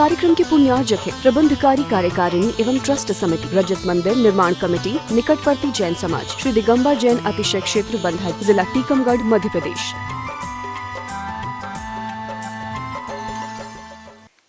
कार्यक्रम के पुण्यार्जक है प्रबंधकारी कार्यकारिणी एवं ट्रस्ट समिति, रजत मंदिर निर्माण कमेटी, निकटवर्ती जैन समाज, श्री दिगंबर जैन अतिशय क्षेत्र बंधा, जिला टीकमगढ़, मध्य प्रदेश।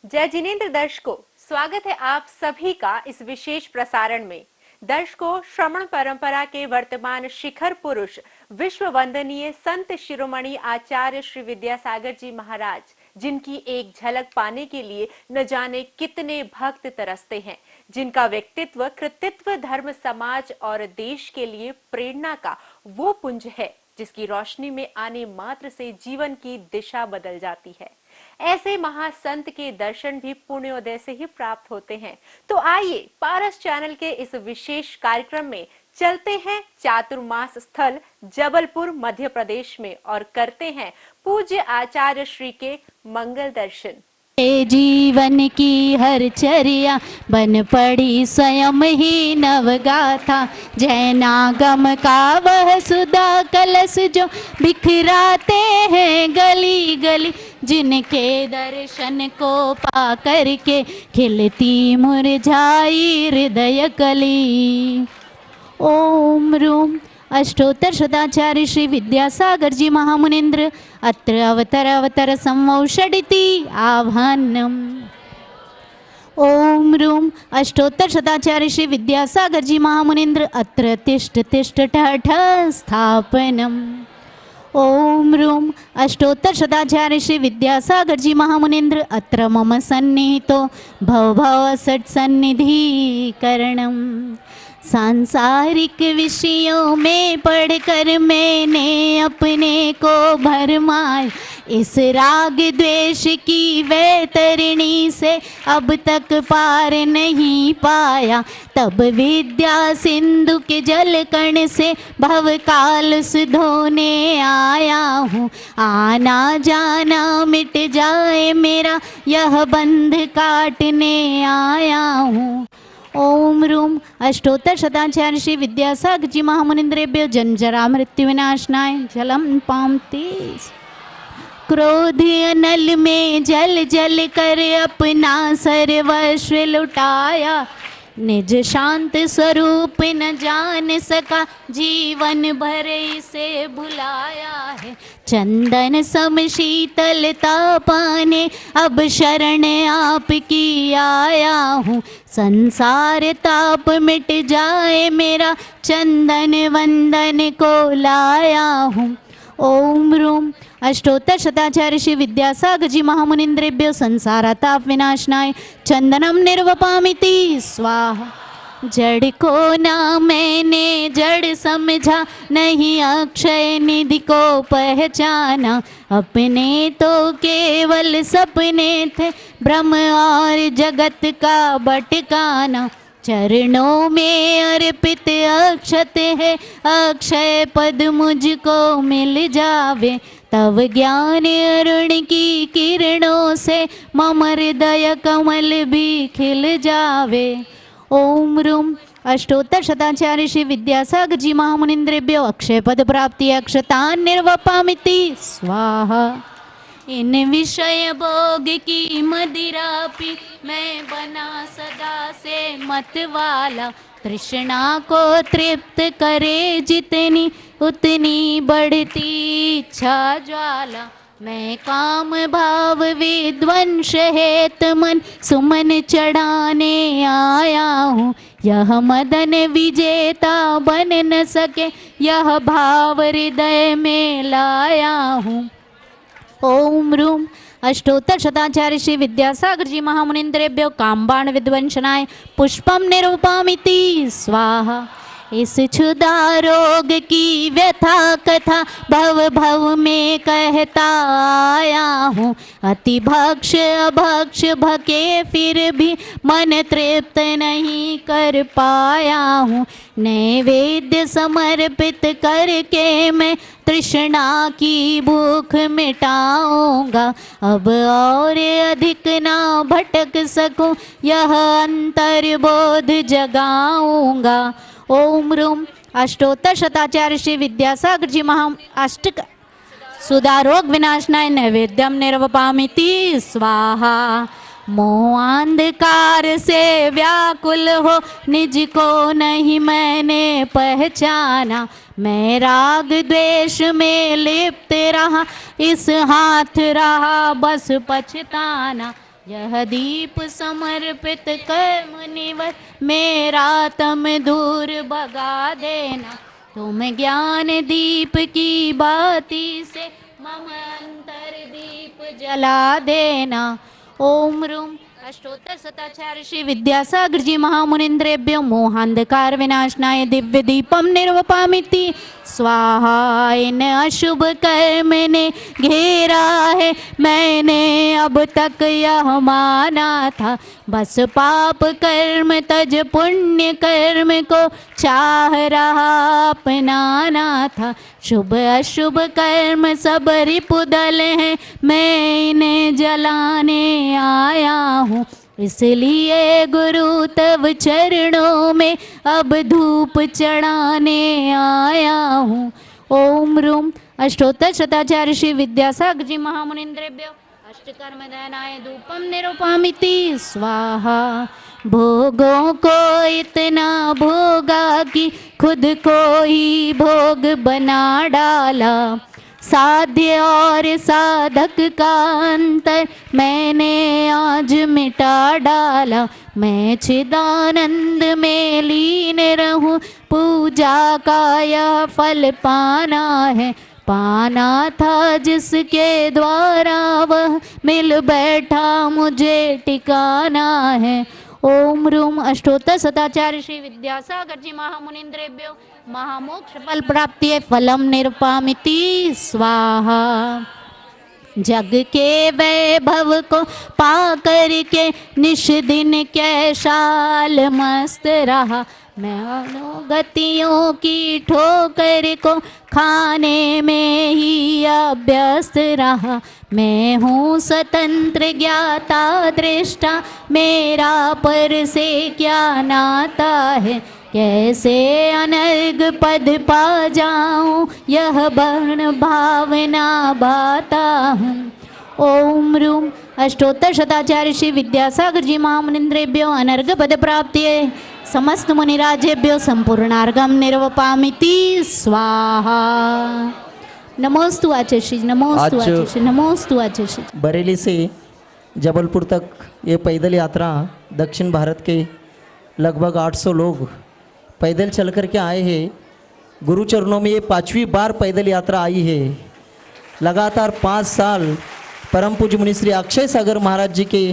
जय जिनेंद्र दर्शकों, स्वागत है आप सभी का इस विशेष प्रसारण में। दर्शकों, श्रमण परंपरा के वर्तमान शिखर पुरुष विश्व वंदनीय संत शिरोमणि आचार्य श्री विद्यासागर जी महाराज, जिनकी एक झलक पाने के लिए न जाने कितने भक्त तरसते हैं, जिनका व्यक्तित्व कृतित्व धर्म समाज और देश के लिए प्रेरणा का वो पुंज है जिसकी रोशनी में आने मात्र से जीवन की दिशा बदल जाती है। ऐसे महासंत के दर्शन भी पुण्योदय से ही प्राप्त होते हैं। तो आइए पारस चैनल के इस विशेष कार्यक्रम में चलते हैं चातुर्मास स्थल जबलपुर मध्य प्रदेश में और करते हैं पूज्य आचार्य श्री के मंगल दर्शन। जीवन की हर चर्या बन पड़ी स्वयं ही नवगाथा, जैनागम का वह सुधा कलश जो बिखराते हैं गली गली, जिनके दर्शन को पा करके खिलती मुरझाई हृदय कली। ओम रूम अष्टोत्तर सदाचार्य श्री विद्यासागर जी महामुनीन्द्र अत्र अवतर संवौषडिति आह्वानम्। ओम रूम अष्टोत्तर सदाचार्य श्री विद्यासागर जी महामुनीन्द्र अत्र तिष्ठ तिष्ठ ठठ स्थापनम्। ओम रूम अष्टोत्तर सदाचार्य श्री विद्यासागर जी महामुनीन्द्र अत्र मम सन्निहितो भव भव सत्सन्निधिकरणम्। सांसारिक विषयों में पढ़कर मैंने अपने को भरमाया, इस राग द्वेष की वैतरणी से अब तक पार नहीं पाया। तब विद्या सिंधु के जल कण से भव काल धोने आया हूँ, आना जाना मिट जाए मेरा यह बंध काटने आया हूँ। ओम रूम अष्टोत्तर सदाचार्य श्री विद्यासागर जी महामुनीन्द्रेभ्यो जन्म जरा मृत्यु विनाशनाय जलम पामते। क्रोध अनल में जल जल कर अपना सर्वस्व लुटाया, निज शांत स्वरूप न जान सका जीवन भर इसे भुलाया है। चंदन सम शीतलता पाने अब शरण आपकी आया हूँ, संसार ताप मिट जाए मेरा चंदन वंदन को लाया हूँ। ओम रूम अष्टोत्तर सदाचार्य श्री विद्यासागर जी महामुनीन्द्रेभ्यो संसारताप विनाशनाय चंदनम निर्वपामिति स्वाहा। जड़ को ना मैंने जड़ समझा, नहीं अक्षय निधि को पहचाना, अपने तो केवल सपने थे ब्रह्म और जगत का भटकाना। चरणों में अर्पित अक्षत है, अक्षय पद मुझको मिल जावे, तव ज्ञान अरुण की किरणों से मम हृदय कमल भी खिल जावे। ओम रूम अष्टोत्तर सदाचार्य श्री विद्यासागर जी महामुनीन्द्रेभ्यो अक्षय पद प्राप्ति अक्षतान निर्वपामिति स्वाहा। इन विषय भोग की मदिरा पी मैं बना सदा से मत वाला, तृष्णा को तृप्त करे जितनी उतनी बढ़ती इच्छा ज्वाला। मैं काम भाव विध्वंस हेत मन सुमन चढ़ाने आया हूँ, यह मदन विजेता बन न सके यह भाव हृदय में लाया हूँ। ओम रूम अष्टोत्तर सदाचार्य श्री विद्यासागर जी महामुनीन्द्रेभ्यो कामबाण विध्वंसनाय पुष्पम निरूपामिति स्वाहा। इस क्षुधा रोग की व्यथा कथा भव भव में कहता आया हूँ, अति भक्ष अभक्ष भके फिर भी मन तृप्त नहीं कर पाया हूँ। नैवेद्य समर्पित करके मैं तृष्णा की भूख मिटाऊंगा, अब और अधिक ना भटक सकूं यह अंतर्बोध जगाऊंगा। ओम रूम अष्टोत्तर शताचार्य श्री विद्यासागर जी महा अष्टक सुधारोग विनाशनाय नैवेद्यम निर्वपामिति स्वाहा। मोह अंधकार से व्याकुल हो, निज को नहीं मैंने पहचाना। मैं राग द्वेष में लिप्त रहा, इस हाथ रहा बस पछताना। यह दीप समर्पित कर मुनिवर, मेरा तम दूर भगा देना। तुम ज्ञान दीप की बाती से मम अंतर दीप जला देना। ओम रूम अष्टोत्तर शताचार्य श्री विद्यासागर जी महामुनिन्द्रेभ्यो मोहांधकार विनाशनाय दिव्य दीपम निर्वपामिति स्वाहा। इन अशुभ कर्म ने घेरा है, मैंने अब तक यह माना था। बस पाप कर्म तज पुण्य कर्म को चाह रहा अपनाना था। शुभ अशुभ कर्म सब रिपुदल हैं, मैं इन्हें जलाने आया हूँ। इसलिए गुरु तव चरणों में अब धूप चढ़ाने आया हूँ। ओम रूम अष्टोत्तर शताचार्य श्री विद्यासागर जी महामुनिन्द्रेभ्यो अष्टकर्मदानाय धूपम निरूपामिति स्वाहा। भोगों को इतना भोगा कि खुद को ही भोग बना डाला। साध्य और साधक का अंतर मैंने आज मिटा डाला। मैं चिदानंद में लीन रहूं, पूजा का यह फल पाना है। पाना था जिसके द्वारा वह मिल बैठा, मुझे टिकाना है। ओम रूम अष्टोत्तर शताचार्य श्री विद्यासागर जी महामुनिन्द्रेभ्यो महामोक्ष फल प्राप्ति फलम निरूपामिति स्वाहा। जग के वैभव को पा करके निश दिन कैशाल मस्त रहा। मैं अनुगतियों की ठोकर को खाने में ही अभ्यस्त रहा। मैं हूँ स्वतंत्र ज्ञाता दृष्टा, मेरा पर से क्या नाता है। कैसे अनर्ग पद पा जाऊं, यह वर्ण भावना बाता हूँ। ओम रूम अष्टोत्तर शताचार्य श्री विद्यासागर जी महामुनिन्द्रेभ्यो अनर्ग पद प्राप्तिये समस्त मुनिराजेभ्यो संपूर्णार्घम निर्वपामिति स्वाहा। नमोस्तु आचार्य, नमोस्तु आचार्य, नमोस्तु आचार्य। बरेली से जबलपुर तक ये पैदल यात्रा दक्षिण भारत के लगभग 800 लोग पैदल चल कर के आए हैं। गुरु चरणों में ये 5वीं बार पैदल यात्रा आई है। लगातार 5 साल परम पूज्य मुनि श्री अक्षय सागर महाराज जी के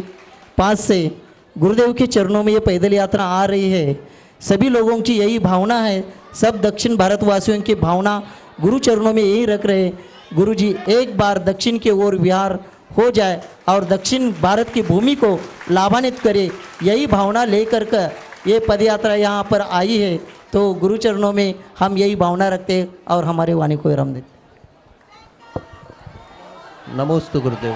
पास से गुरुदेव के चरणों में ये पैदल यात्रा आ रही है। सभी लोगों की यही भावना है, सब दक्षिण भारतवासियों की भावना गुरु चरणों में यही रख रहे। गुरु जी एक बार दक्षिण की ओर विहार हो जाए और दक्षिण भारत की भूमि को लाभान्वित करे, यही भावना लेकर के ये पदयात्रा यहाँ पर आई है। तो गुरु चरणों में हम यही भावना रखते हैं और हमारे वाणी को आराम देते। नमोस्तु गुरुदेव।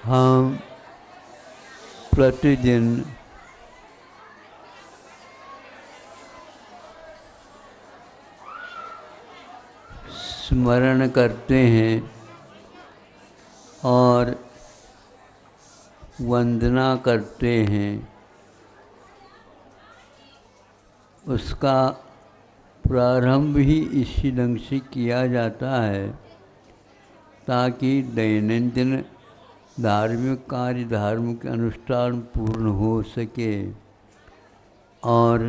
हम प्रतिदिन स्मरण करते हैं और वंदना करते हैं। उसका प्रारंभ ही इसी ढंग से किया जाता है ताकि दैनंदिन धार्मिक कार्य, धार्मिक अनुष्ठान पूर्ण हो सके और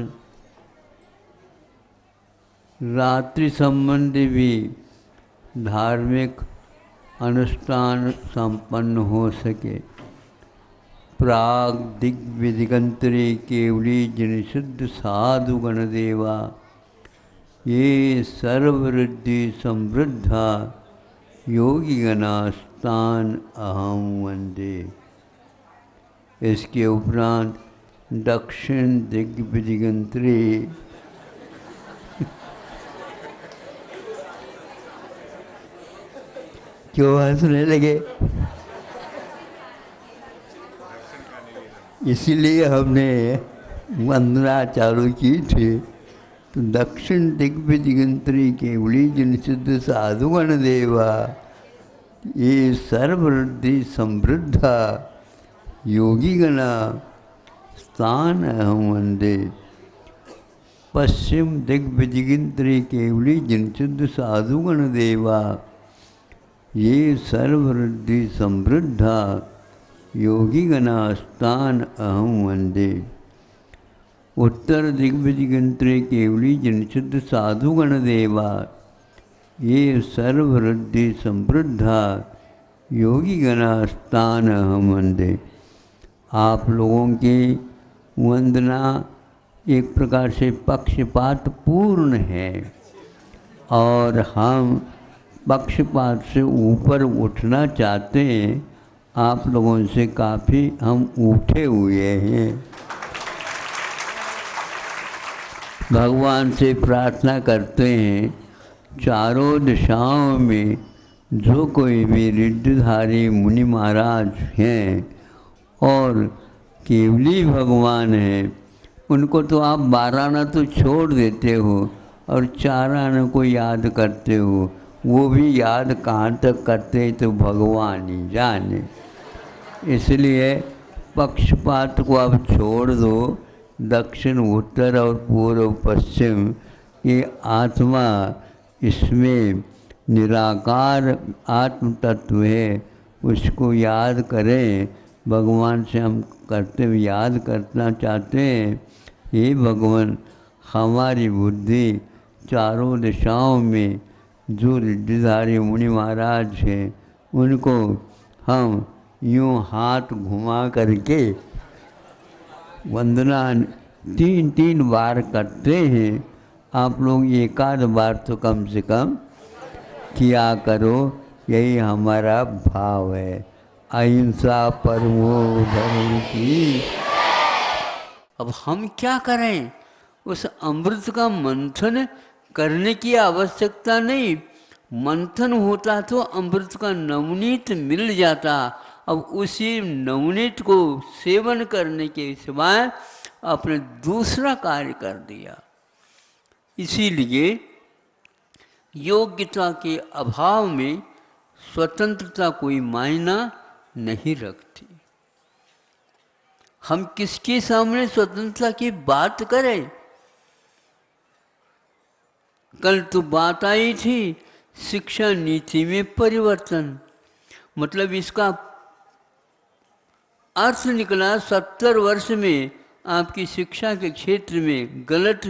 रात्रि संबंधी भी धार्मिक अनुष्ठान संपन्न हो सके। प्राग दिग्विदिगंतरे केवली जनिषुद्ध साधु गणदेवा, ये सर्ववृद्धि समृद्धा योगी गणास्तान अहम वंदे। इसके उपरांत दक्षिण दिग्विदिगंतरे क्यों हंसने लगे? इसीलिए हमने वंदना चालू की थी। तो दक्षिण दिग्विदिगंतरी केवली जन सिद्ध साधुगण देवा, ये सर्ववृद्धि समृद्धा योगिगणा स्थान अहम वंदे। पश्चिम दिग्विजयगिंत्री केवली जिनशुद्ध साधुगण देवा, ये सर्ववृद्धि समृद्धा योगिगणा स्थान अहम वंदे। उत्तर दिग्विजयगिंत्री केवली जिनशुद्ध साधुगण देवा, ये सर्ववृद्धि समृद्धा योगिगणा स्थान अहम वंदे। आप लोगों की वंदना एक प्रकार से पक्षपात पूर्ण है और हम पक्षपात से ऊपर उठना चाहते हैं। आप लोगों से काफ़ी हम उठे हुए हैं। भगवान से प्रार्थना करते हैं, चारों दिशाओं में जो कोई भी रिद्धधारी मुनि महाराज हैं और केवली भगवान हैं, उनको तो आप 12 आना तो छोड़ देते हो और 4 आना को याद करते हो। वो भी याद कहाँ तक करते हैं तो भगवान ही जाने। इसलिए पक्षपात को आप छोड़ दो। दक्षिण उत्तर और पूर्व पश्चिम ये आत्मा, इसमें निराकार आत्म तत्व है, उसको याद करें। भगवान से हम करते हुए याद करना चाहते हैं, हे भगवान हमारी बुद्धि चारों दिशाओं में जो रिद्धिधारी मुनि महाराज हैं उनको हम यूँ हाथ घुमा करके वंदना 3 बार करते हैं। आप लोग एक आध बार तो कम से कम किया करो, यही हमारा भाव है। अहिंसा परमो धर्म की। अब हम क्या करें? उस अमृत का मंथन करने की आवश्यकता नहीं। मंथन होता तो अमृत का नवनीत मिल जाता। अब उसी नवनीत को सेवन करने के सिवाय आपने दूसरा कार्य कर दिया। इसीलिए योग्यता के अभाव में स्वतंत्रता कोई मायना नहीं रखती। हम किसके सामने स्वतंत्रता की बात करें? कल तो बात आई थी शिक्षा नीति में परिवर्तन। मतलब इसका अर्थ निकला 70 वर्ष में आपकी शिक्षा के क्षेत्र में गलत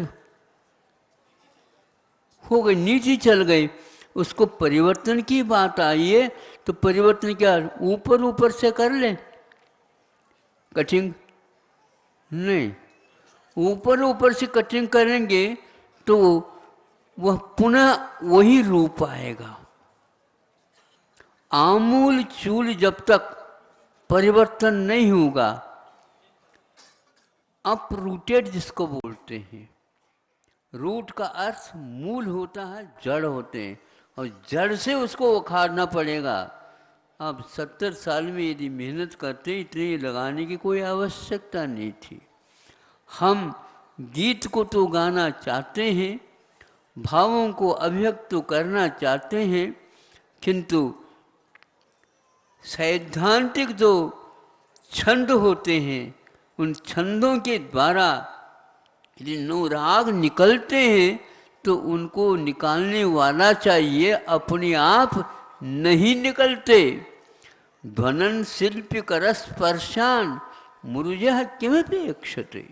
हो गई, नीति चल गई। उसको परिवर्तन की बात आई है तो परिवर्तन क्या ऊपर ऊपर से कर ले? कटिंग नहीं, ऊपर ऊपर से कटिंग करेंगे तो वह पुनः वही रूप आएगा। आमूल चूल जब तक परिवर्तन नहीं होगा, अपरूटेड जिसको बोलते हैं, रूट का अर्थ मूल होता है, जड़ होते हैं और जड़ से उसको उखाड़ना पड़ेगा। अब 70 साल में यदि मेहनत करते इतनी लगाने की कोई आवश्यकता नहीं थी। हम गीत को तो गाना चाहते हैं, भावों को अभिव्यक्त तो करना चाहते हैं, किंतु सैद्धांतिक जो छंद होते हैं उन छंदों के द्वारा यदि अनुराग निकलते हैं तो उनको निकालने वाला चाहिए, अपने आप नहीं निकलते। ध्वनन शिल्पी करस्पर्शान मुरुजः किमपेक्षते।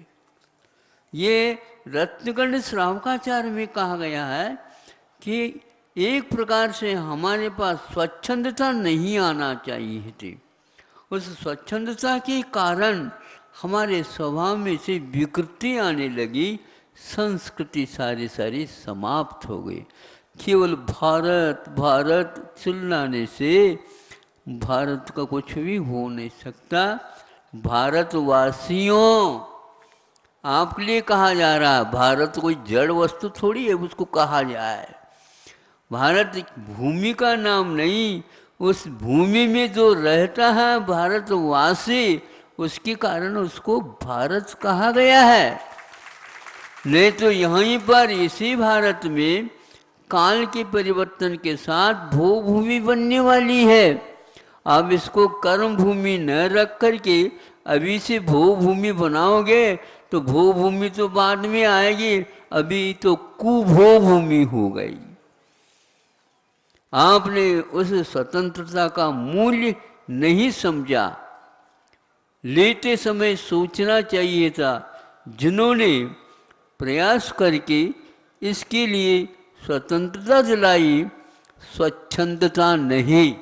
ये रत्नगंध श्रावकाचार्य में कहा गया है कि एक प्रकार से हमारे पास स्वच्छंदता नहीं आना चाहिए थी। उस स्वच्छंदता के कारण हमारे स्वभाव में से विकृति आने लगी, संस्कृति सारी समाप्त हो गई। केवल भारत भारत चिल्लाने से भारत का कुछ भी हो नहीं सकता। भारतवासियों, आपके लिए कहा जा रहा है, भारत कोई जड़ वस्तु थोड़ी है उसको कहा जाए। भारत एक भूमि का नाम नहीं, उस भूमि में जो रहता है भारतवासी, उसके कारण उसको भारत कहा गया है। नहीं तो यहीं पर इसी भारत में काल के परिवर्तन के साथ भू भूमि बनने वाली है। अब इसको कर्म भूमि न रख करके अभी से भू भूमि बनाओगे तो भू भूमि तो बाद में आएगी, अभी तो कुभू भूमि हो गई। आपने उस स्वतंत्रता का मूल्य नहीं समझा। लेते समय सोचना चाहिए था। जिन्होंने प्रयास करके इसके लिए स्वतंत्रता दिलाई, स्वच्छंदता नहीं।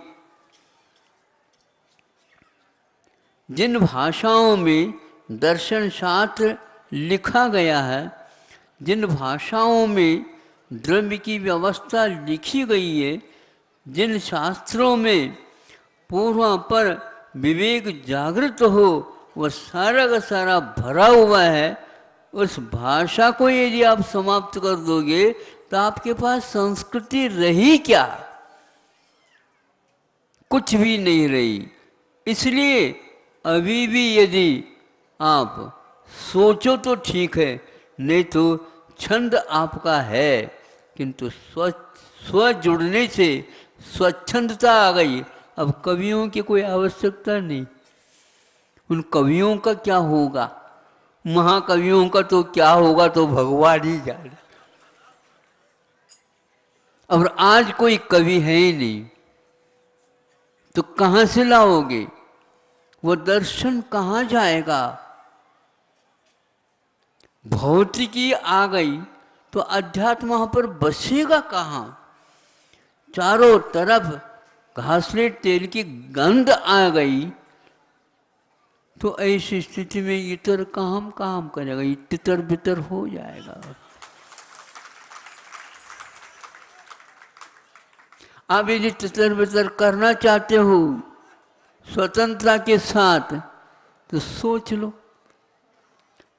जिन भाषाओं में दर्शन शास्त्र लिखा गया है, जिन भाषाओं में द्रव्य की व्यवस्था लिखी गई है, जिन शास्त्रों में पूर्व पर विवेक जागृत हो, वह सारा का सारा भरा हुआ है। उस भाषा को यदि आप समाप्त कर दोगे तो आपके पास संस्कृति रही क्या? कुछ भी नहीं रही। इसलिए अभी भी यदि आप सोचो तो ठीक है, नहीं तो छंद आपका है, किंतु स्व जुड़ने से स्वच्छंदता आ गई। अब कवियों की कोई आवश्यकता नहीं। उन कवियों का क्या होगा, महाकवियों का तो क्या होगा तो भगवान ही जाने। और आज कोई कवि है ही नहीं, तो कहाँ से लाओगे? वो दर्शन कहाँ जाएगा? भौतिकी आ गई तो अध्यात्म वहां पर बसेगा कहाँ? चारों तरफ घासलेट तेल की गंध आ गई तो ऐसी स्थिति में इतर काम करेगा, तितर बितर हो जाएगा। आप यदि तितर बितर करना चाहते हो स्वतंत्रता के साथ तो सोच लो,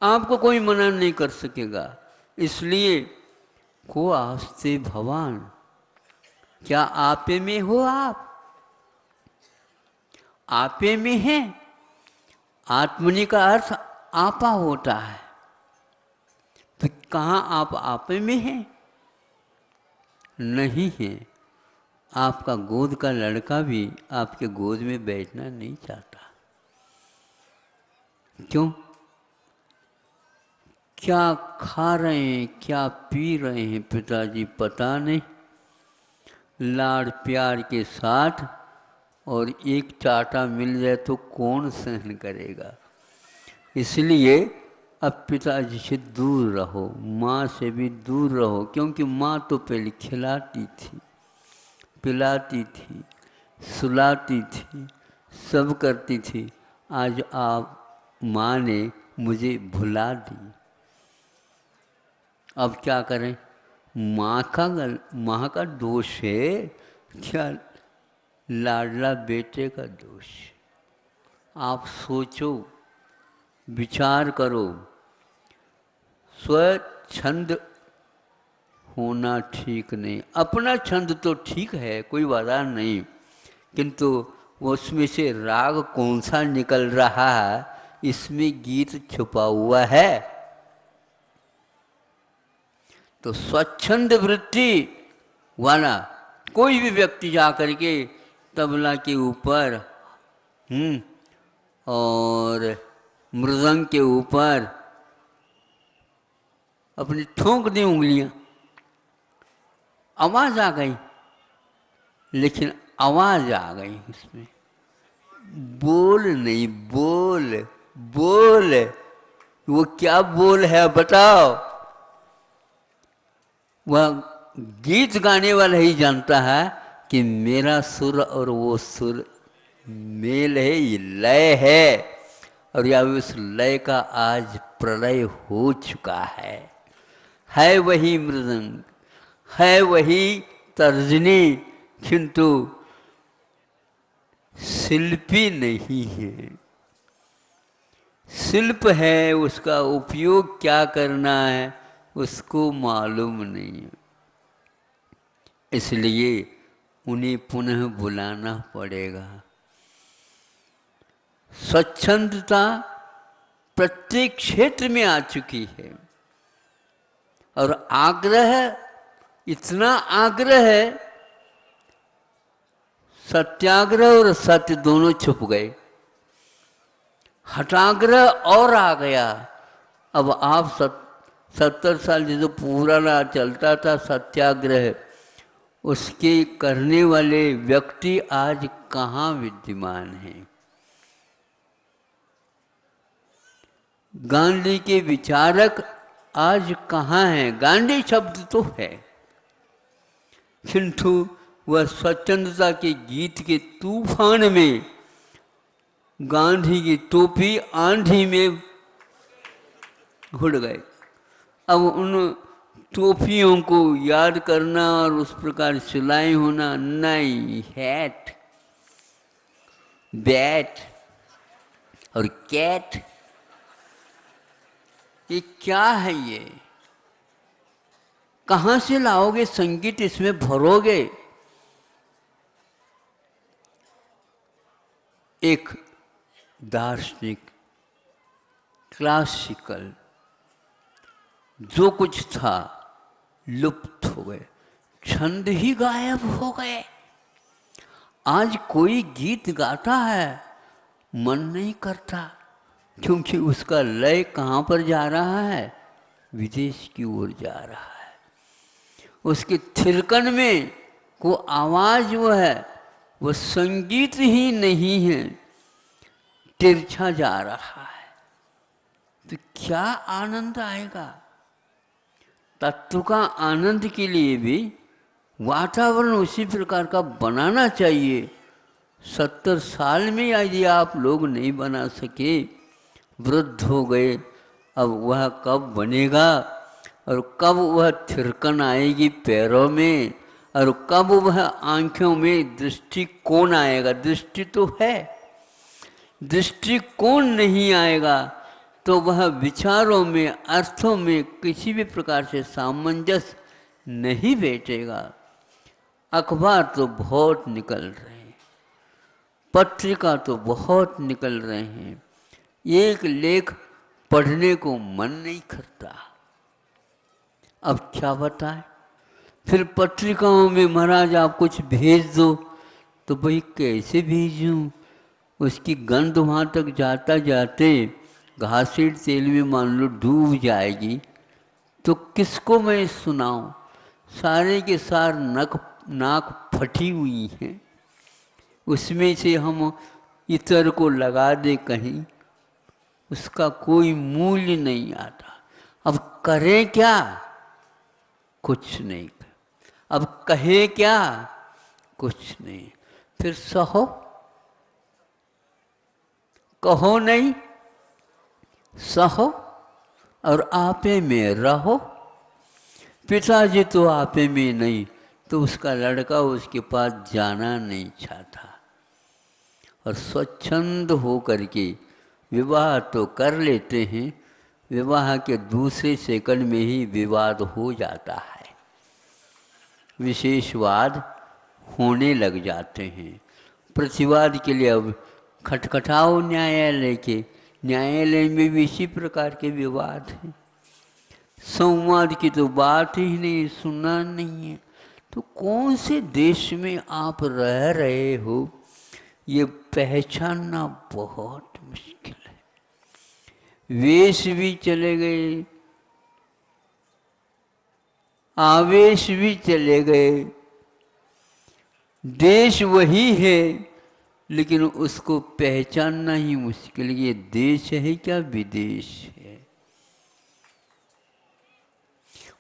आपको कोई मना नहीं कर सकेगा। इसलिए को आस्ते भवान, क्या आपे में हो? आप आपे में है। आत्मनि का अर्थ आपा होता है, तो कहाँ आप आपे में हैं? नहीं है। आपका गोद का लड़का भी आपके गोद में बैठना नहीं चाहता। क्यों? क्या खा रहे हैं, क्या पी रहे हैं पिताजी पता नहीं। लाड़ प्यार के साथ और एक चाटा मिल जाए तो कौन सहन करेगा। इसलिए अब पिताजी से दूर रहो, माँ से भी दूर रहो, क्योंकि माँ तो पहले खिलाती थी, पिलाती थी, सुलाती थी, सब करती थी। आज आप माँ ने मुझे भुला दी। अब क्या करें? माँ का दोष है क्या? लाडला बेटे का दोष। आप सोचो, विचार करो। स्वच्छंद होना ठीक नहीं। अपना छंद तो ठीक है, कोई बाधा नहीं, किंतु उसमें से राग कौन सा निकल रहा है, इसमें गीत छुपा हुआ है। तो स्वच्छंद वृत्ति वाला कोई भी व्यक्ति जाकर के तबला के ऊपर और मृदंग के ऊपर अपनी ठोंक दी उंगलियां, आवाज आ गई, लेकिन आवाज आ गई उसमें, बोल नहीं। बोल बोल, वो क्या बोल है बताओ? वह गीत गाने वाला ही जानता है कि मेरा सुर और वो सुर मेल है, ये लय है, और या उस लय का आज प्रलय हो चुका है वही मृदंग, है वही तर्जनी, किंतु शिल्पी नहीं है। शिल्प है, उसका उपयोग क्या करना है उसको मालूम नहीं है। इसलिए उन्हें पुनः बुलाना पड़ेगा। स्वच्छंदता प्रत्येक क्षेत्र में आ चुकी है, और आग्रह इतना आग्रह है, सत्याग्रह और सत्य दोनों छुप गए, हठाग्रह और आ गया। अब आप 70 साल जो पुराना चलता था सत्याग्रह, उसके करने वाले व्यक्ति आज कहाँ विद्यमान हैं? गांधी के विचारक आज कहाँ हैं? गांधी शब्द तो है, किंतु वह स्वतंत्रता के गीत के तूफान में गांधी की टोपी आंधी में घुल गए। अब उन टोपियों को याद करना और उस प्रकार सिलाई होना नहीं, हैट, बैट और कैट, ये क्या है? ये कहाँ से लाओगे? संगीत इसमें भरोगे? एक दार्शनिक क्लासिकल जो कुछ था लुप्त हो गए, छंद ही गायब हो गए। आज कोई गीत गाता है मन नहीं करता, क्योंकि उसका लय कहाँ पर जा रहा है? विदेश की ओर जा रहा है। उसके थिरकन में को आवाज वो है, वो संगीत ही नहीं है, तिरछा जा रहा है। तो क्या आनंद आएगा? तत्व का आनंद के लिए भी वातावरण उसी प्रकार का बनाना चाहिए। 70 साल में यदि आप लोग नहीं बना सके, वृद्ध हो गए, अब वह कब बनेगा? और कब वह थिरकन आएगी पैरों में? और कब वह आंखों में दृष्टिकोण आएगा? दृष्टि तो है, दृष्टिकोण नहीं आएगा तो वह विचारों में, अर्थों में किसी भी प्रकार से सामंजस्य नहीं बैठेगा। अखबार तो बहुत निकल रहे हैं, पत्रिका तो बहुत निकल रहे हैं, एक लेख पढ़ने को मन नहीं करता। अब क्या बताएं? फिर पत्रिकाओं में महाराज आप कुछ भेज दो, तो भाई कैसे भेजूं? उसकी गंध वहाँ तक जाता जाते घासीट तेल में मान लो डूब जाएगी, तो किसको मैं सुनाऊं? सारे के सार नाक फटी हुई हैं, उसमें से हम इतर को लगा दे कहीं, उसका कोई मूल्य नहीं आता। अब करें क्या? कुछ नहीं। अब कहे क्या? कुछ नहीं। फिर सहो, कहो नहीं, सहो और आपे में रहो। पिताजी तो आपे में नहीं, तो उसका लड़का उसके पास जाना नहीं चाहता, और स्वच्छंद हो करके विवाह तो कर लेते हैं। विवाह के दूसरे सेकंड में ही विवाद हो जाता है, विशेषवाद होने लग जाते हैं। प्रतिवाद के लिए अब खटखटाओ न्यायालय के, न्यायालय में भी इसी प्रकार के विवाद हैं। संवाद की तो बात ही नहीं, सुनना नहीं है। तो कौन से देश में आप रह रहे हो, ये पहचानना बहुत मुश्किल है। वेश भी चले गए, आवेश भी चले गए, देश वही है लेकिन उसको पहचानना ही मुश्किल। ये देश है क्या विदेश है?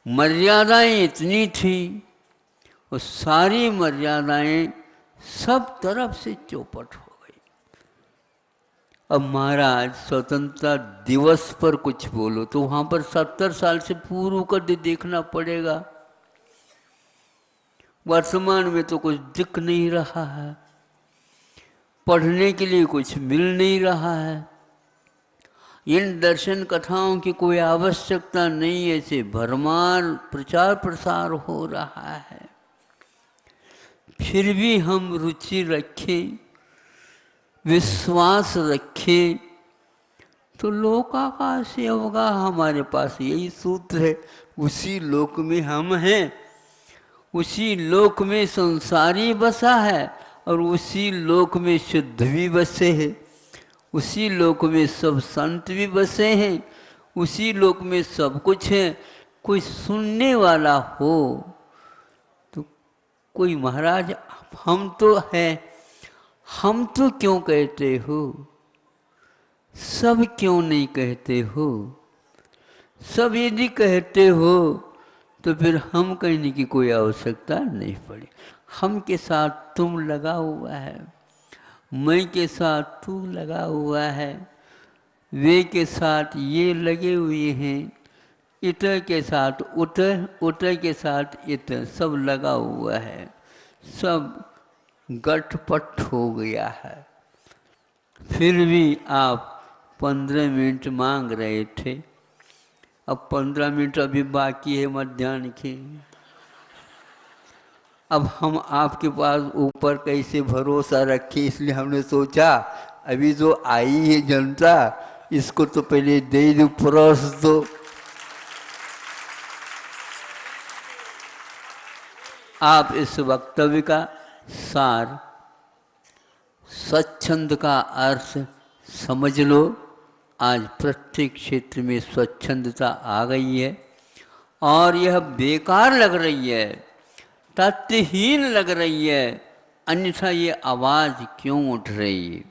मर्यादाएं इतनी थी, और सारी मर्यादाएं सब तरफ से चौपट हो गई। अब महाराज स्वतंत्रता दिवस पर कुछ बोलो तो वहां पर 70 साल से पूर्व का देखना पड़ेगा। वर्तमान में तो कुछ दिख नहीं रहा है, पढ़ने के लिए कुछ मिल नहीं रहा है। इन दर्शन कथाओं की कोई आवश्यकता नहीं, ऐसे भरमार प्रचार प्रसार हो रहा है। फिर भी हम रुचि रखें, विश्वास रखें, तो लोकाकाश से अवगा हमारे पास यही सूत्र है, उसी लोक में हम हैं। उसी लोक में संसारी बसा है और उसी लोक में शुद्ध भी बसे हैं, उसी लोक में सब संत भी बसे हैं, उसी लोक में सब कुछ है। कोई सुनने वाला हो तो कोई महाराज हम तो हैं, हम तो क्यों कहते हो, सब क्यों नहीं कहते हो? सब यदि कहते हो तो फिर हम कहने की कोई आवश्यकता नहीं पड़ी। हम के साथ तुम लगा हुआ है, मैं के साथ तू लगा हुआ है, वे के साथ ये लगे हुए हैं, इत के साथ उत, उत के साथ इत, सब लगा हुआ है, सब गठपट हो गया है। फिर भी आप 15 मिनट मांग रहे थे, अब 15 मिनट अभी बाकी है मध्याह्न के। अब हम आपके पास ऊपर कैसे भरोसा रखें, इसलिए हमने सोचा अभी जो आई है जनता इसको तो पहले दे दो, परोस दो। आप इस वक्तव्य का सार, स्वच्छंद का अर्थ समझ लो। आज प्रत्येक क्षेत्र में स्वच्छंदता आ गई है और यह बेकार लग रही है, तथ्यहीन लग रही है। अन्यथा ये आवाज़ क्यों उठ रही है?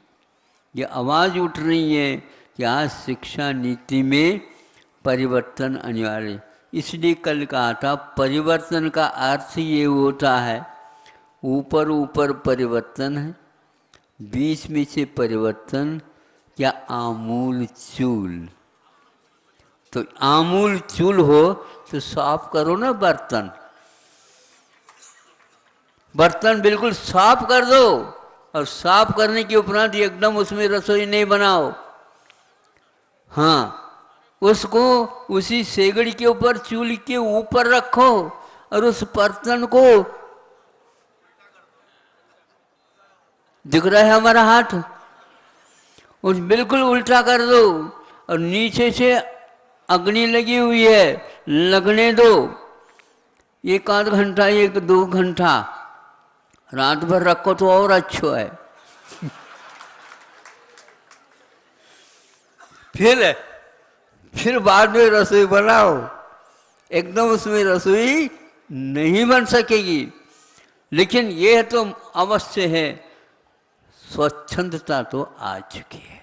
ये आवाज़ उठ रही है कि आज शिक्षा नीति में परिवर्तन अनिवार्य। इसलिए कल कहा था परिवर्तन का अर्थ ये होता है ऊपर ऊपर परिवर्तन है, बीच में से परिवर्तन या आमूल चूल। तो आमूल चूल हो तो साफ करो ना बर्तन, बर्तन बिल्कुल साफ कर दो और साफ करने के उपरांत एकदम उसमें रसोई नहीं बनाओ। हाँ, उसको उसी सेगड़ी के ऊपर चूल्हे के ऊपर रखो और उस बर्तन को, दिख रहा है हमारा हाथ, उस बिल्कुल उल्टा कर दो और नीचे से अग्नि लगी हुई है, लगने दो। 1 आध घंटा 1-2 घंटा रात भर रखो तो और अच्छा है। फिर बाद में रसोई बनाओ, एकदम उसमें रसोई नहीं बन सकेगी। लेकिन यह तो अवश्य है, स्वच्छंदता तो आ चुकी है।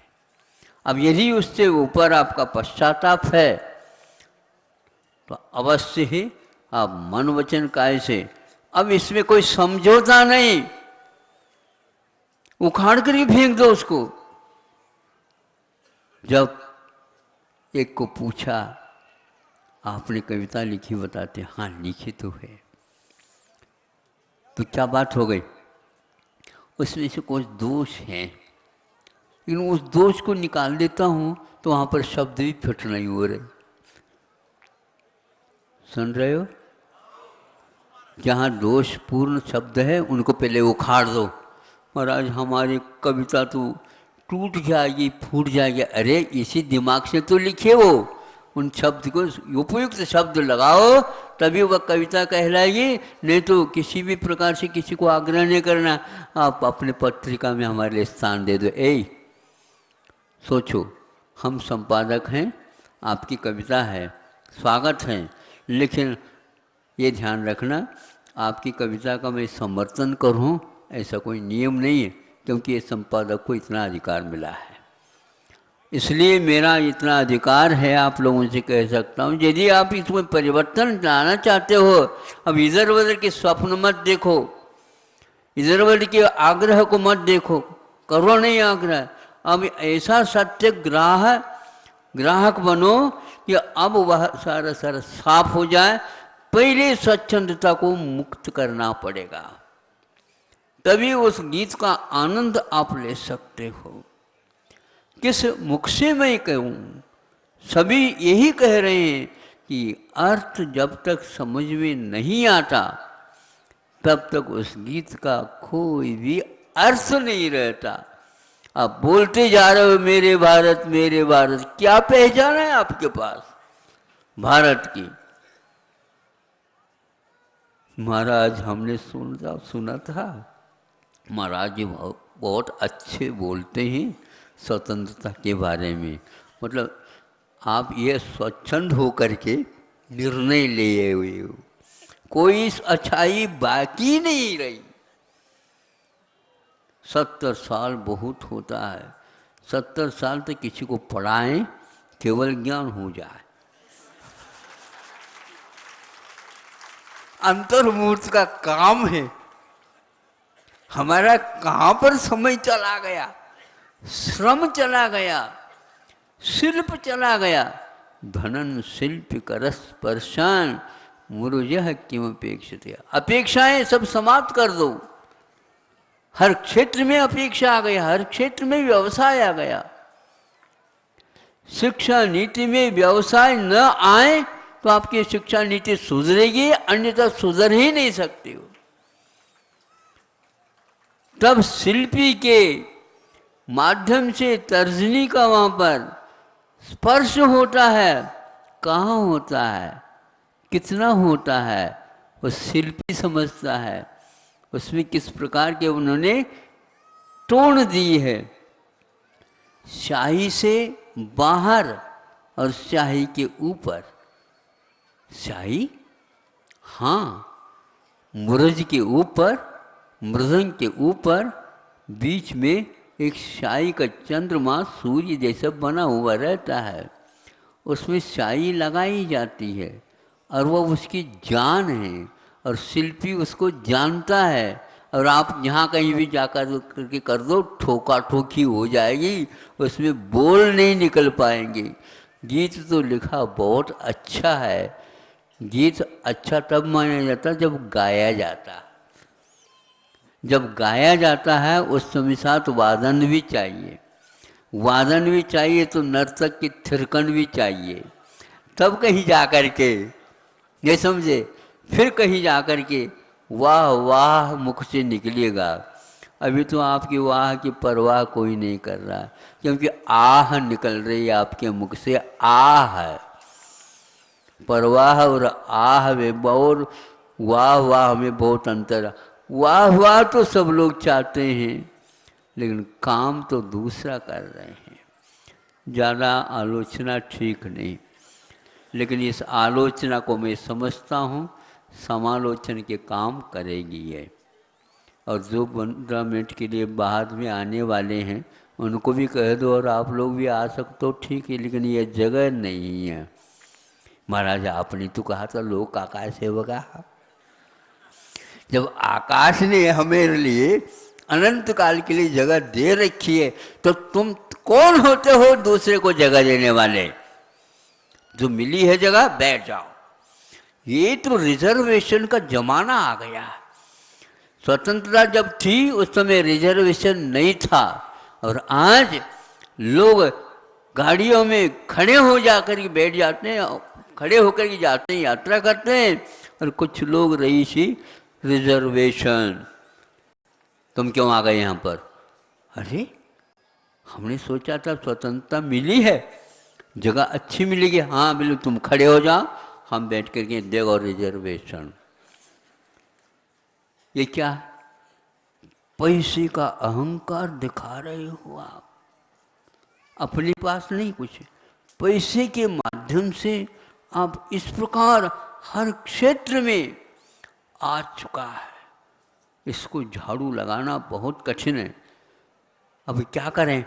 अब यदि उससे ऊपर आपका पश्चाताप है तो अवश्य ही आप मन वचन काय से, अब इसमें कोई समझौता नहीं, उखाड़ कर ही फेंक दो उसको। जब एक को पूछा आपने कविता लिखी, बताते हाँ लिखी तो है, तो क्या बात हो गई? उसमें से कुछ दोष हैं, लेकिन उस दोष को निकाल देता हूं तो वहां पर शब्द भी फिट नहीं हो रहे। सुन रहे हो? जहाँ दोषपूर्ण शब्द है उनको पहले उखाड़ दो। महाराज हमारी कविता तो टूट जाएगी, फूट जाएगी। अरे इसी दिमाग से तो लिखे हो, उन शब्द को उपयुक्त शब्द लगाओ तभी वह कविता कहलाएगी। नहीं तो किसी भी प्रकार से किसी को आग्रह नहीं करना, आप अपने पत्रिका में हमारे लिए स्थान दे दो। सोचो हम संपादक हैं, आपकी कविता है, स्वागत है, लेकिन ये ध्यान रखना आपकी कविता का मैं समर्थन करूं ऐसा कोई नियम नहीं है, क्योंकि ये संपादक को इतना अधिकार मिला है। इसलिए मेरा इतना अधिकार है, आप लोगों से कह सकता हूँ। यदि आप इसमें परिवर्तन लाना चाहते हो, अब इधर उधर के स्वप्न मत देखो, इधर उधर के आग्रह को मत देखो, करो नहीं आग्रह। अब ऐसा ग्राहक बनो कि अब वह सारा साफ हो जाए। पहले स्वच्छंदता को मुक्त करना पड़ेगा, तभी उस गीत का आनंद आप ले सकते हो। किस मुख से मैं कहूँ, सभी यही कह रहे हैं कि अर्थ जब तक समझ में नहीं आता तब तक उस गीत का कोई भी अर्थ नहीं रहता। आप बोलते जा रहे हो मेरे भारत मेरे भारत, क्या पहचान है आपके पास भारत की? महाराज हमने सुना था, महाराज जी बहुत अच्छे बोलते हैं स्वतंत्रता के बारे में। मतलब आप ये स्वच्छंद होकर के निर्णय लिए हुए हो, कोई अच्छाई बाकी नहीं रही। 70 साल बहुत होता है, 70 साल तक किसी को पढ़ाएं, केवल ज्ञान हो जाए। अंतर्मूर्त का काम है। हमारा कहाँ पर समय चला गया, श्रम चला गया, शिल्प चला गया। धनन शिल्प कर स्पर्शान मुरुजह किम अपेक्षित। अपेक्षाएं सब समाप्त कर दो। हर क्षेत्र में अपेक्षा आ गया, हर क्षेत्र में व्यवसाय आ गया। शिक्षा नीति में व्यवसाय न आए तो आपकी शिक्षा नीति सुधरेगी, अन्यथा सुधर ही नहीं सकती हो। तब शिल्पी के माध्यम से तर्जनी का वहां पर स्पर्श होता है। कहाँ होता है, कितना होता है, वो शिल्पी समझता है। उसमें किस प्रकार के उन्होंने टोन दी है, शाही से बाहर और शाही के ऊपर। शाही हाँ, मुरज के ऊपर, मृदंग के ऊपर, बीच में एक शाही का चंद्रमा सूर्य जैसा बना हुआ रहता है। उसमें शाही लगाई जाती है और वह उसकी जान है और शिल्पी उसको जानता है। और आप जहाँ कहीं भी जाकर करके कर दो, ठोका ठोकी हो जाएगी, उसमें बोल नहीं निकल पाएंगे। गीत तो लिखा बहुत अच्छा है। गीत अच्छा तब माना जाता जब गाया जाता। जब गाया जाता है उस समय साथ वादन भी चाहिए, वादन भी चाहिए तो नर्तक की थिरकन भी चाहिए। तब कहीं जा कर के, ये समझे, फिर कहीं जा कर के वाह वाह मुख से निकलेगा। अभी तो आपकी वाह की परवाह कोई नहीं कर रहा, क्योंकि आह निकल रही है आपके मुख से। आह है, परवाह और आह में और वाह वाह में बहुत अंतर है। वाह वाह तो सब लोग चाहते हैं, लेकिन काम तो दूसरा कर रहे हैं। ज़्यादा आलोचना ठीक नहीं, लेकिन इस आलोचना को मैं समझता हूँ समालोचन के काम करेगी है। और जो 15 मिनट के लिए बाद में आने वाले हैं उनको भी कह दो, और आप लोग भी आ सकते हो, ठीक है, लेकिन ये जगह नहीं है। महाराज आपने तो कहा था लोक आकाश सेवका। जब आकाश ने हमारे लिए अनंत काल के लिए जगह दे रखी है, तो तुम कौन होते हो दूसरे को जगह देने वाले? जो मिली है जगह, बैठ जाओ। ये तो रिजर्वेशन का जमाना आ गया। स्वतंत्रता जब थी उस समय रिजर्वेशन नहीं था, और आज लोग गाड़ियों में खड़े हो जाकर के बैठ जाते हैं, खड़े होकर के जाते हैं, यात्रा करते हैं। और कुछ लोग रईसी रिजर्वेशन, तुम क्यों आ गए यहाँ पर? अरे हमने सोचा था स्वतंत्रता मिली है, जगह अच्छी मिलेगी, हाँ बिल्कुल, तुम खड़े हो जाओ, हम बैठ करके देखो रिजर्वेशन। ये क्या पैसे का अहंकार दिखा रहे हो आप? अपने पास नहीं कुछ, पैसे के माध्यम से आप इस प्रकार हर क्षेत्र में आ चुका है। इसको झाड़ू लगाना बहुत कठिन है। अब क्या करें?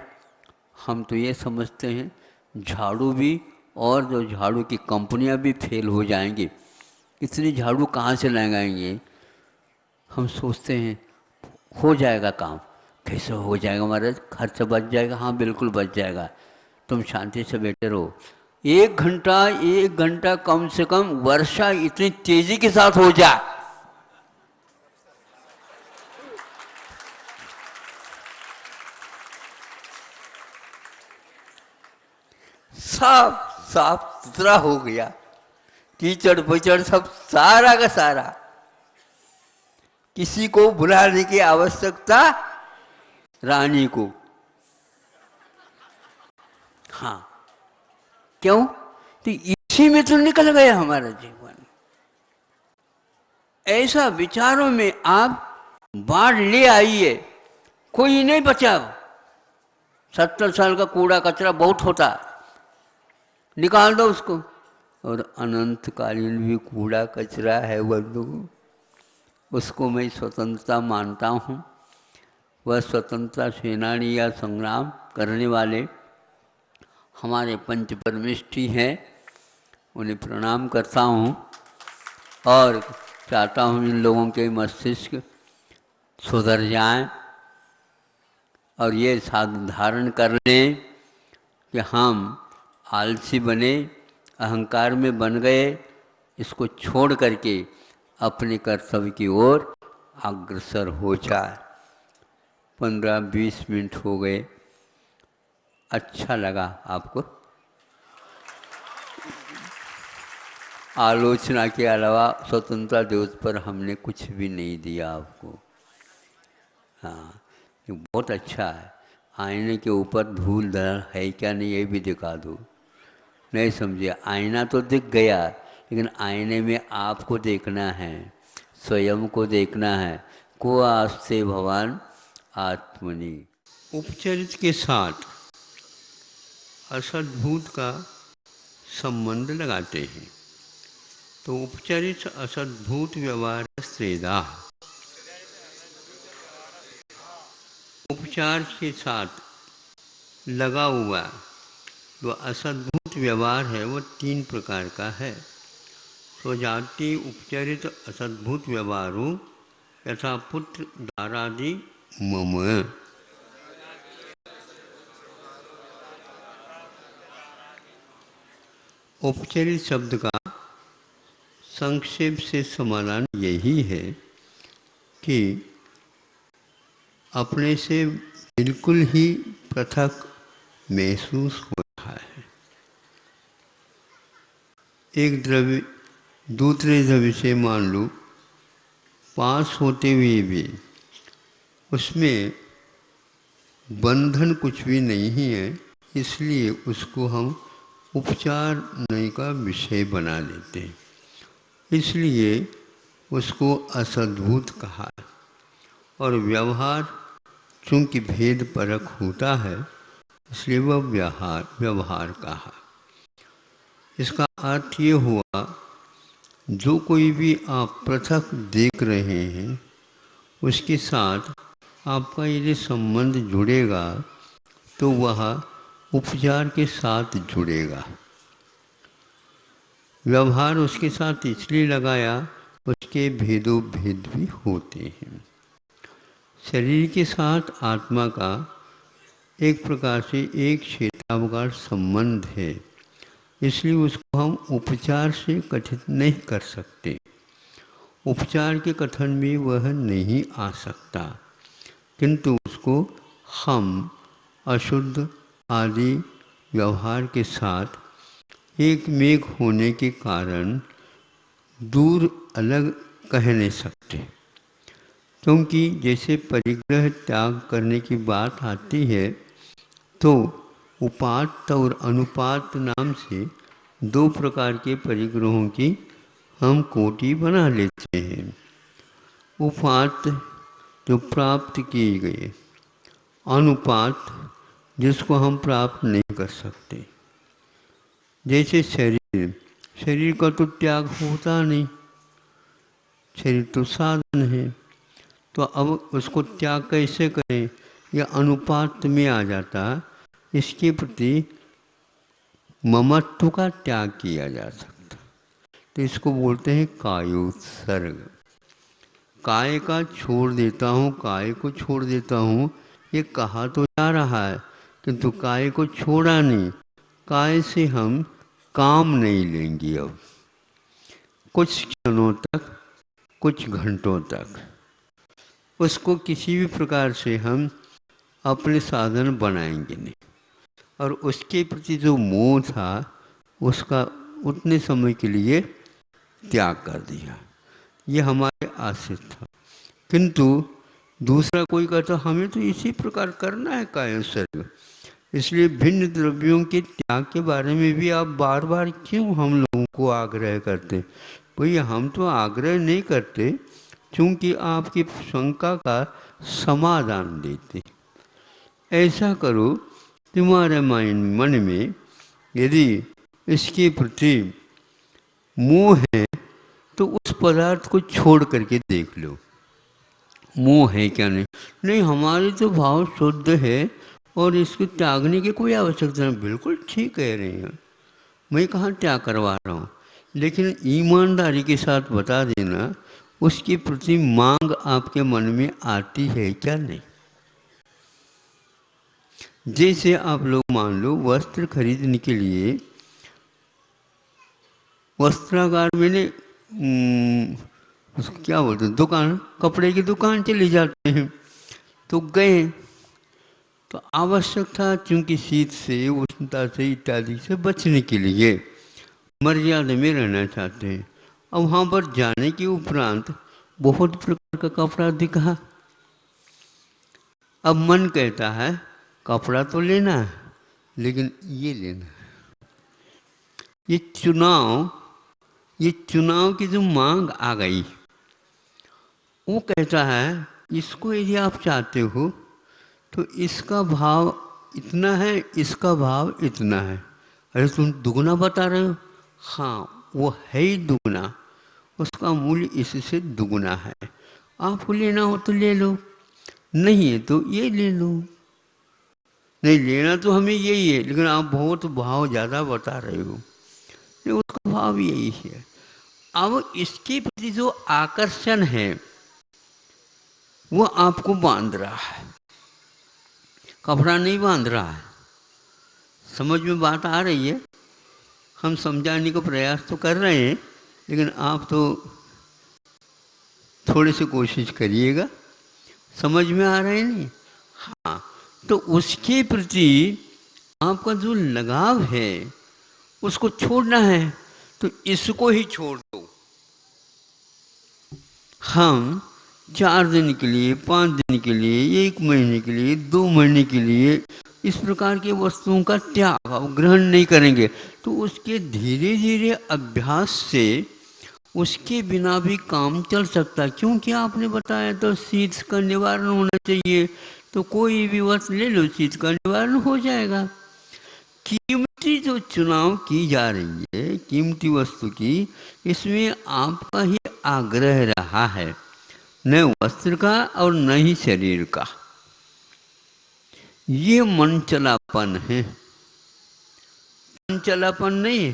हम तो ये समझते हैं झाड़ू भी, और जो झाड़ू की कंपनियां भी फेल हो जाएंगी। इतनी झाड़ू कहाँ से लगाएंगे? हम सोचते हैं हो जाएगा काम। कैसे हो जाएगा महाराज? खर्चा बच जाएगा। हाँ बिल्कुल बच जाएगा, तुम शांति से बैठे रहो। 1 घंटा कम से कम वर्षा इतनी तेजी के साथ हो जाए, साफ साफ सुथरा हो गया, कीचड़ पचड़ सब सारा का सारा। किसी को बुलाने की आवश्यकता, रानी को। हाँ क्यों? तो इसी में तो निकल गया हमारा जीवन। ऐसा विचारों में आप बाढ़ ले आइए, कोई नहीं बचा। 70 साल का कूड़ा कचरा बहुत होता, निकाल दो उसको। और अनंतकालीन भी कूड़ा कचरा है बंधु, उसको मैं स्वतंत्रता मानता हूँ। वह स्वतंत्रता सेनानी या संग्राम करने वाले हमारे पंच परमेष्ठी हैं, उन्हें प्रणाम करता हूँ और चाहता हूँ इन लोगों के मस्तिष्क सुधर जाएं और ये साधन धारण कर लें कि हम आलसी बने, अहंकार में बन गए, इसको छोड़ करके अपने कर्तव्य की ओर अग्रसर हो जाए। 15-20 मिनट हो गए, अच्छा लगा आपको? आलोचना के अलावा स्वतंत्रता दिवस पर हमने कुछ भी नहीं दिया आपको। हाँ, ये बहुत अच्छा है। आईने के ऊपर धूल धर है क्या नहीं ये भी दिखा दो। नहीं समझे, आईना तो दिख गया, लेकिन आईने में आपको देखना है, स्वयं को देखना है। को आस्ते भगवान आत्मनि। उपचरित के साथ असद्भूत का संबंध लगाते हैं। तो उपचरित असद्भूत व्यवहार श्रेदा, उपचार के साथ लगा हुआ जो असद्भूत व्यवहार है वो 3 प्रकार का है। स्वजाति उपचरित असद्भूत व्यवहारो यथा पुत्र दारादि मम। उपचरित शब्द का संक्षेप से समाधान यही है कि अपने से बिल्कुल ही पृथक महसूस हो रहा है। एक द्रव्य दूसरे द्रव्य से मान लो पास होते हुए भी उसमें बंधन कुछ भी नहीं है, इसलिए उसको हम उपचार नहीं का विषय बना देते हैं, इसलिए उसको असद्भूत कहा। और व्यवहार चूँकि भेद परक होता है इसलिए वह व्यवहार कहा। इसका अर्थ ये हुआ जो कोई भी आप पृथक देख रहे हैं उसके साथ आपका यदि संबंध जुड़ेगा तो वह उपचार के साथ जुड़ेगा। व्यवहार उसके साथ इसलिए लगाया उसके भेदों भेद भी होते हैं। शरीर के साथ आत्मा का एक प्रकार से एक क्षेत्रावकार संबंध है, इसलिए उसको हम उपचार से कथित नहीं कर सकते। उपचार के कथन में वह नहीं आ सकता, किंतु उसको हम अशुद्ध आदि व्यवहार के साथ एक मेघ होने के कारण दूर अलग कह नहीं सकते। क्योंकि जैसे परिग्रह त्याग करने की बात आती है तो उपात्त और अनुपात नाम से 2 प्रकार के परिग्रहों की हम कोटि बना लेते हैं। उपात्त जो प्राप्त किए गए, अनुपात जिसको हम प्राप्त नहीं कर सकते। जैसे शरीर का तो त्याग होता नहीं, शरीर तो साधन है, तो अब उसको त्याग कैसे करें? यह अनुपात में आ जाता, इसके प्रति ममत्व का त्याग किया जा सकता। तो इसको बोलते हैं कायोत्सर्ग। काय का छोड़ देता हूँ, काय को छोड़ देता हूँ, ये कहा तो जा रहा है किंतु काय को छोड़ा नहीं। काय से हम काम नहीं लेंगे अब कुछ क्षणों तक, कुछ घंटों तक। उसको किसी भी प्रकार से हम अपने साधन बनाएंगे नहीं। और उसके प्रति जो मोह था उसका उतने समय के लिए त्याग कर दिया, ये हमारे आश्रित था। किंतु दूसरा कोई कहता हमें तो इसी प्रकार करना है कायोत्सर्ग, इसलिए भिन्न द्रव्यों के त्याग के बारे में भी आप बार बार क्यों हम लोगों को आग्रह करते? भैया हम तो आग्रह नहीं करते, क्योंकि आपकी शंका का समाधान देते। ऐसा करो, तुम्हारे मन में यदि इसके प्रति मोह है तो उस पदार्थ को छोड़ करके देख लो, मोह है क्या नहीं। नहीं, हमारे तो भाव शुद्ध है और इसको त्यागने की कोई आवश्यकता नहीं। बिल्कुल ठीक कह रहे हैं, मैं कहाँ त्याग करवा रहा हूँ, लेकिन ईमानदारी के साथ बता देना उसके प्रति मांग आपके मन में आती है क्या नहीं। जैसे आप लोग मान लो वस्त्र खरीदने के लिए वस्त्रागार में उसको क्या बोलते हैं, दुकान, कपड़े की दुकान चले जाते हैं। तो गए तो आवश्यक था, क्योंकि शीत से, उष्णता से इत्यादि से बचने के लिए मर्यादा में रहना चाहते हैं। अब वहाँ पर जाने के उपरांत बहुत प्रकार का कपड़ा दिखा। अब मन कहता है कपड़ा तो लेना है, लेकिन ये लेना है। ये चुनाव की जो मांग आ गई, वो कहता है इसको यदि आप चाहते हो तो इसका भाव इतना है, इसका भाव इतना है। अरे तुम दुगना बता रहे हो? हाँ, वो है ही दुगना, उसका मूल्य इससे दुगना है। आपको लेना हो तो ले लो, नहीं है तो ये ले लो। नहीं, लेना तो हमें यही है, लेकिन आप बहुत भाव ज़्यादा बता रहे हो। नहीं, उसका भाव यही है। अब इसके प्रति जो आकर्षण है वो आपको बांध रहा है, कपड़ा नहीं बांध रहा है। समझ में बात आ रही है? हम समझाने का प्रयास तो कर रहे हैं, लेकिन आप तो थोड़ी सी कोशिश करिएगा। समझ में आ रहा है नहीं? हाँ, तो उसके प्रति आपका जो लगाव है उसको छोड़ना है, तो इसको ही छोड़ दो। हम 4 दिन के लिए, 5 दिन के लिए, 1 महीने के लिए, 2 महीने के लिए इस प्रकार की वस्तुओं का त्याग ग्रहण नहीं करेंगे, तो उसके धीरे धीरे अभ्यास से उसके बिना भी काम चल सकता है। क्योंकि आपने बताया तो शीत का निवारण होना चाहिए, तो कोई भी वस्तु ले लो, शीत का निवारण हो जाएगा। कीमती जो चुनाव की जा रही है कीमती वस्तु की, इसमें आपका ही आग्रह रहा है, न वस्त्र का और न ही शरीर का। ये मन चलापन है, तन चलापन नहीं।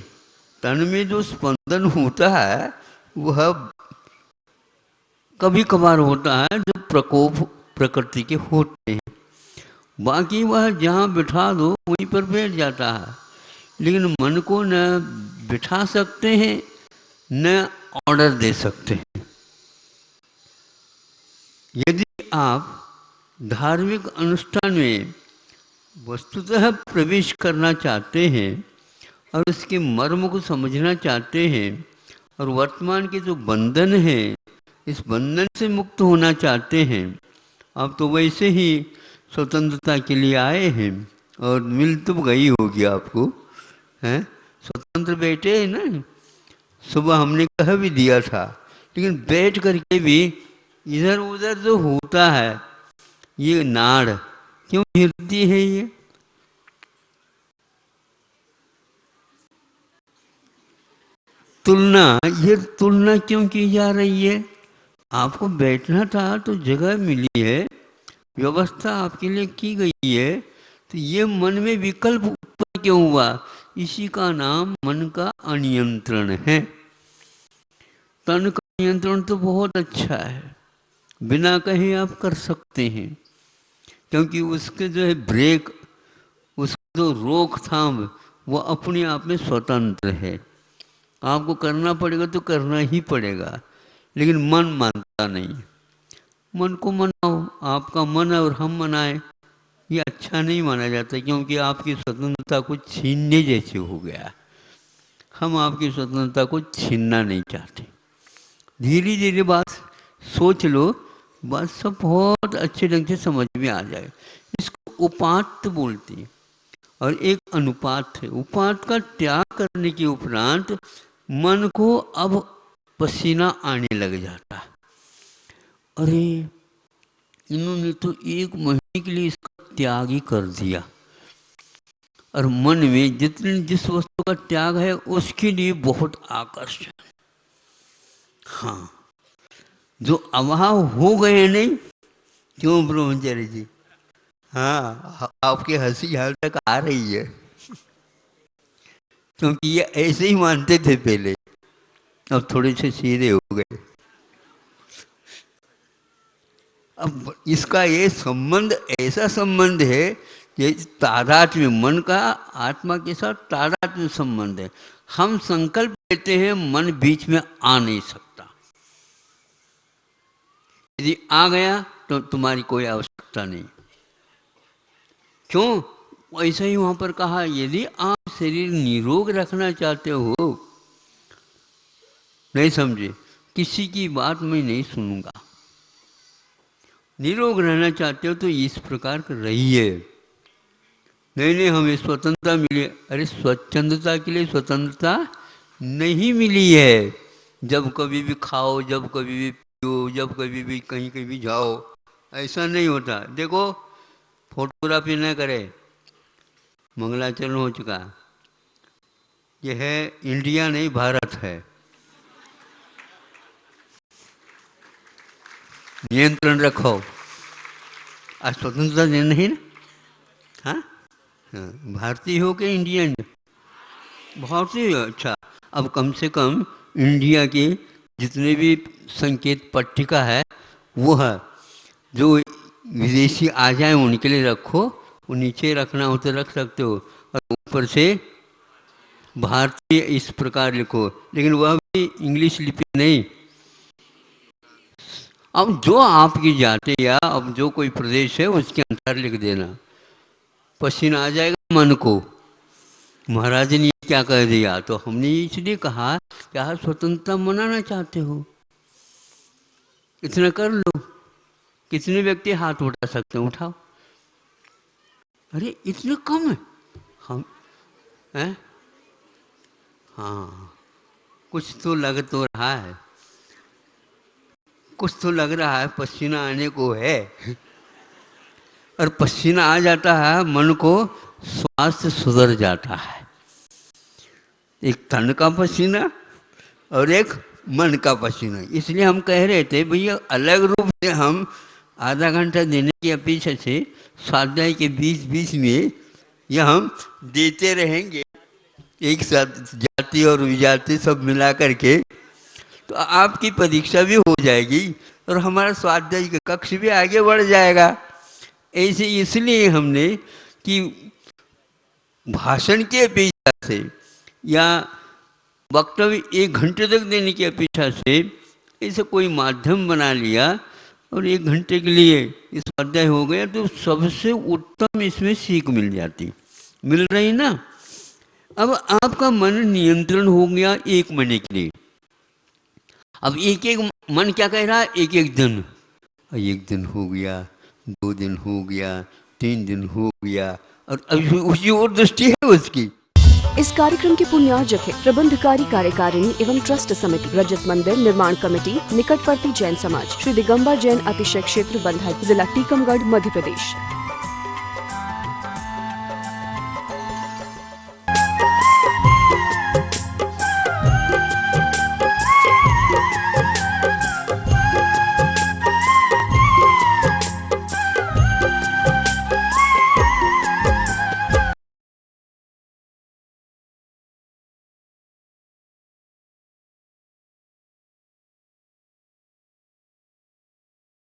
तन में जो स्पंदन होता है वह कभी कभार होता है, जो प्रकोप प्रकृति के होते हैं। बाकी वह जहाँ बिठा दो वहीं पर बैठ जाता है, लेकिन मन को न बिठा सकते हैं न ऑर्डर दे सकते हैं। यदि आप धार्मिक अनुष्ठान में वस्तुतः प्रवेश करना चाहते हैं और उसके मर्म को समझना चाहते हैं और वर्तमान के जो बंधन है इस बंधन से मुक्त होना चाहते हैं, आप तो वैसे ही स्वतंत्रता के लिए आए हैं और मिल तो गई होगी आपको, हैं? स्वतंत्र बैठे हैं ना, सुबह हमने कह भी दिया था, लेकिन बैठ करके भी इधर उधर जो होता है ये नाड़ क्यों हिलती है? ये तुलना क्यों की जा रही है? आपको बैठना था तो जगह मिली है, व्यवस्था आपके लिए की गई है, तो ये मन में विकल्प उत्पन्न क्यों हुआ? इसी का नाम मन का अनियंत्रण है। तन का नियंत्रण तो बहुत अच्छा है, बिना कहे आप कर सकते हैं, क्योंकि उसके जो है ब्रेक, उसका जो रोकथाम वो अपने आप में स्वतंत्र है। आपको करना पड़ेगा तो करना ही पड़ेगा, लेकिन मन मानता नहीं। मन को मनाओ, आपका मन और हम मनाए ये अच्छा नहीं माना जाता, क्योंकि आपकी स्वतंत्रता को छीनने जैसे हो गया। हम आपकी स्वतंत्रता को छीनना नहीं चाहते। धीरे धीरे बात सोच लो, बात सब बहुत अच्छे ढंग से समझ में आ जाए। इसको उपात बोलते हैं और एक अनुपात है। उपात का त्याग करने के उपरांत मन को अब पसीना आने लग जाता। अरे इन्होंने तो 1 महीने के लिए इसका त्याग ही कर दिया। और मन में जिस वस्तु का त्याग है उसके लिए बहुत आकर्षण। हाँ, जो अभाव हो गए नहीं, क्यों ब्रह्मचारी जी? हाँ, आपकी हंसी हाल तक आ रही है, क्योंकि ये ऐसे ही मानते थे पहले, अब थोड़े से सीधे हो गए। अब इसका ये संबंध ऐसा संबंध है, ये तादात्म्य, मन का आत्मा के साथ तादात्म्य संबंध है। हम संकल्प लेते हैं, मन बीच में आ नहीं सकता। यदि आ गया तो तुम्हारी कोई आवश्यकता नहीं। क्यों? ऐसा ही वहां पर कहा, यदि आप शरीर निरोग रखना चाहते हो, नहीं समझे, किसी की बात मैं नहीं सुनूंगा। निरोग रहना चाहते हो तो इस प्रकार रहिए। नहीं हमें स्वतंत्रता मिली। अरे स्वच्छंदता के लिए स्वतंत्रता नहीं मिली है। जब कभी भी खाओ, जब कभी भी पियो, जब कभी भी कहीं भी जाओ, ऐसा नहीं होता। देखो, फोटोग्राफी न करे, मंगलाचरण हो चुका। यह है इंडिया नहीं, भारत है। नियंत्रण रखो। आज स्वतंत्रता दिन नहीं ना? हाँ, भारतीय हो के इंडियन? भारतीय। अच्छा, अब कम से कम इंडिया के जितने भी संकेत पट्टिका है वो है, जो विदेशी आ जाए उनके लिए रखो। वो नीचे रखना हो तो रख सकते हो, और ऊपर से भारतीय इस प्रकार लिखो, लेकिन वह भी इंग्लिश लिपि नहीं। अब जो आपकी जाति या अब जो कोई प्रदेश है उसके अनुसार लिख देना। पसीना आ जाएगा मन को। महाराज ने क्या कह दिया? तो हमने इसलिए कहा कि आप स्वतंत्रता मनाना चाहते हो, इतना कर लो। कितने व्यक्ति हाथ उठा सकते हैं? उठाओ। अरे इतने कम है हम हैं? हाँ, कुछ तो लग तो रहा है, कुछ तो लग रहा है, पसीना आने को है। और पसीना आ जाता है, मन को स्वास्थ्य सुधर जाता है। एक तन का पसीना और एक मन का पसीना। इसलिए हम कह रहे थे भैया, अलग रूप से हम आधा घंटा देने की अपेक्षा से स्वाध्याय के बीच में यह हम देते रहेंगे, एक साथ जाति और विजाति सब मिला करके, तो आपकी परीक्षा भी हो जाएगी और हमारा स्वाध्याय का कक्ष भी आगे बढ़ जाएगा। ऐसे इसलिए हमने कि भाषण की अपेक्षा से या वक्तव्य 1 घंटे तक देने की अपेक्षा से ऐसे कोई माध्यम बना लिया और 1 घंटे के लिए इस स्वाध्याय हो गया, तो सबसे उत्तम इसमें सीख मिल जाती, मिल रही ना। अब आपका मन नियंत्रण हो गया 1 महीने के लिए। अब एक मन क्या कह रहा है? एक दिन, 1 दिन हो गया, 2 दिन हो गया, 3 दिन हो गया, और अभी उसी और दृष्टि है उसकी। इस कार्यक्रम के पुण्यार्जक है प्रबंधकारी कार्यकारिणी एवं ट्रस्ट समिति, रजत मंदिर निर्माण कमेटी, निकटवर्ती जैन समाज, श्री दिगंबर जैन अतिशय क्षेत्र बंधई, जिला टीकमगढ़, मध्य प्रदेश।